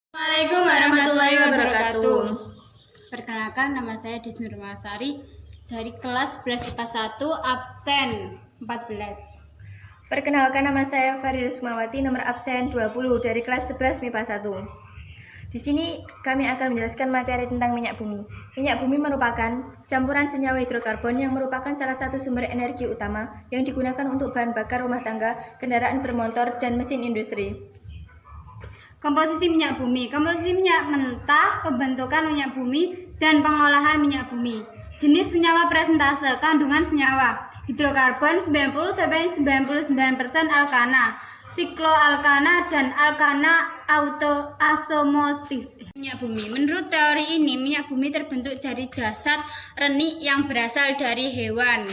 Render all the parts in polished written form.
Assalamualaikum warahmatullahi wabarakatuh. Perkenalkan, nama saya Desnur Masari dari kelas 11 IPA 1 absen 14. Perkenalkan, nama saya Farida Sukmawati, nomor absen 20 dari kelas 11 MIPA 1. Di sini kami akan menjelaskan materi tentang minyak bumi. Minyak bumi merupakan campuran senyawa hidrokarbon yang merupakan salah satu sumber energi utama yang digunakan untuk bahan bakar rumah tangga, kendaraan bermotor, dan mesin industri. Komposisi minyak bumi. Komposisi minyak mentah, pembentukan minyak bumi, dan pengolahan minyak bumi. Jenis senyawa, presentase, kandungan senyawa. Hidrokarbon 90-99% alkana, sikloalkana, dan alkana asomotis. Minyak bumi. Menurut teori ini, minyak bumi terbentuk dari jasad renik yang berasal dari hewan,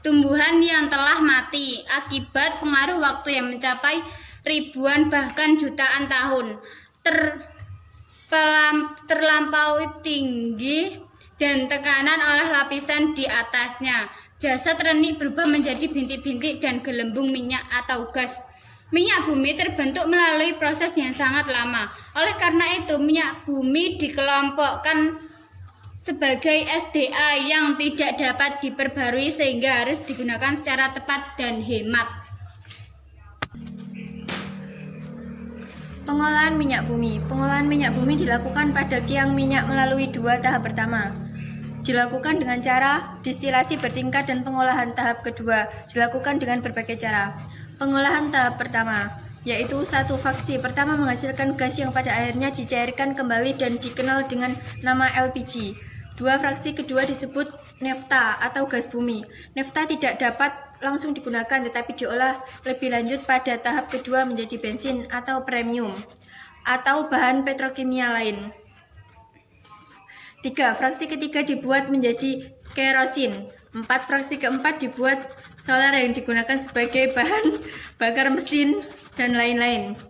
tumbuhan yang telah mati akibat pengaruh waktu yang mencapai ribuan bahkan jutaan tahun, terlampaui tinggi dan tekanan oleh lapisan di atasnya. Jasad renik berubah menjadi bintik-bintik dan gelembung minyak atau gas. Minyak bumi terbentuk melalui proses yang sangat lama. Oleh karena itu, minyak bumi dikelompokkan sebagai SDA yang tidak dapat diperbarui sehingga harus digunakan secara tepat dan hemat. Pengolahan minyak bumi. Pengolahan minyak bumi dilakukan pada kiang minyak melalui dua tahap pertama. Dilakukan dengan cara distilasi bertingkat dan pengolahan tahap kedua dilakukan dengan berbagai cara. Pengolahan tahap pertama yaitu satu faksi pertama menghasilkan gas yang pada akhirnya dicairkan kembali dan dikenal dengan nama LPG. Dua fraksi kedua disebut nafta atau gas bumi. Nafta tidak dapat langsung digunakan tetapi diolah lebih lanjut pada tahap kedua menjadi bensin atau premium atau bahan petrokimia lain. 3. Fraksi ketiga dibuat menjadi kerosin. 4. Fraksi keempat dibuat solar yang digunakan sebagai bahan bakar mesin dan lain-lain.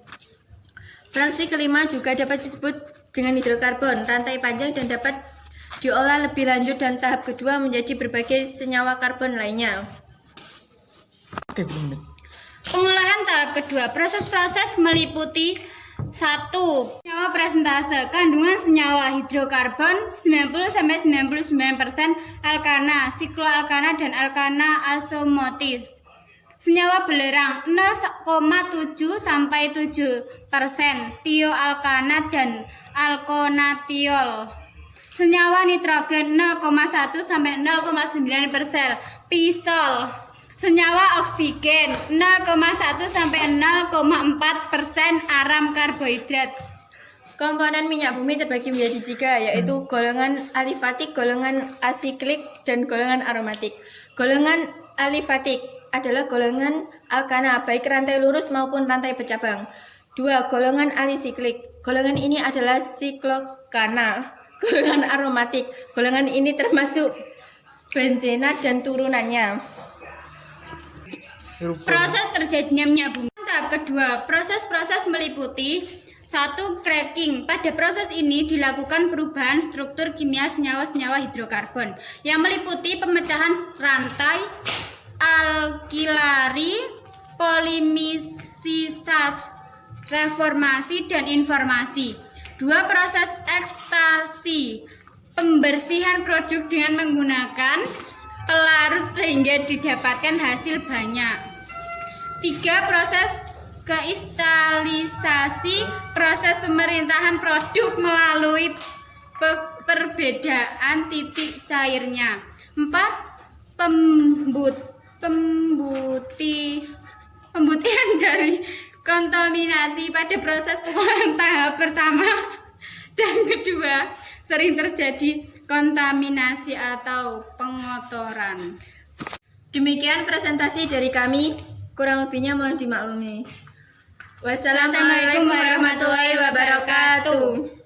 Fraksi kelima juga dapat disebut dengan hidrokarbon, rantai panjang dan dapat diolah lebih lanjut dan tahap kedua menjadi berbagai senyawa karbon lainnya. Pengolahan tahap kedua. Proses-proses meliputi 1. Senyawa presentase. Kandungan senyawa hidrokarbon 90-99% alkana, sikloalkana, dan alkana asomotis. Senyawa belerang 0,7-7% tioalkana dan alkonatiol. Senyawa nitrogen 0,1-0,9% pisol. Senyawa oksigen 0,1-0,4% aram karbohidrat. Komponen minyak bumi terbagi menjadi 3, yaitu golongan alifatik, golongan asiklik, dan golongan aromatik. Golongan alifatik adalah golongan alkana, baik rantai lurus maupun rantai bercabang. 2. Golongan alisiklik. Golongan ini adalah siklokana. Golongan aromatik. Golongan ini termasuk benzena dan turunannya. Proses terjadinya minyak bumi. Tahap kedua, proses-proses meliputi 1. Cracking. Pada proses ini dilakukan perubahan struktur kimia senyawa-senyawa hidrokarbon yang meliputi pemecahan rantai, alkilari, polimisisasi, reformasi, dan informasi. 2. Proses ekstraksi. Pembersihan produk dengan menggunakan pelarut sehingga didapatkan hasil banyak. 3. Proses keistalisasi, proses pemerintahan produk melalui perbedaan titik cairnya. 4. Pembutihan dari kontaminasi. Pada proses pengolahan tahap pertama dan kedua sering terjadi kontaminasi atau pengotoran. Demikian presentasi dari kami. Kurang lebihnya mohon dimaklumi. Wassalamualaikum warahmatullahi wabarakatuh.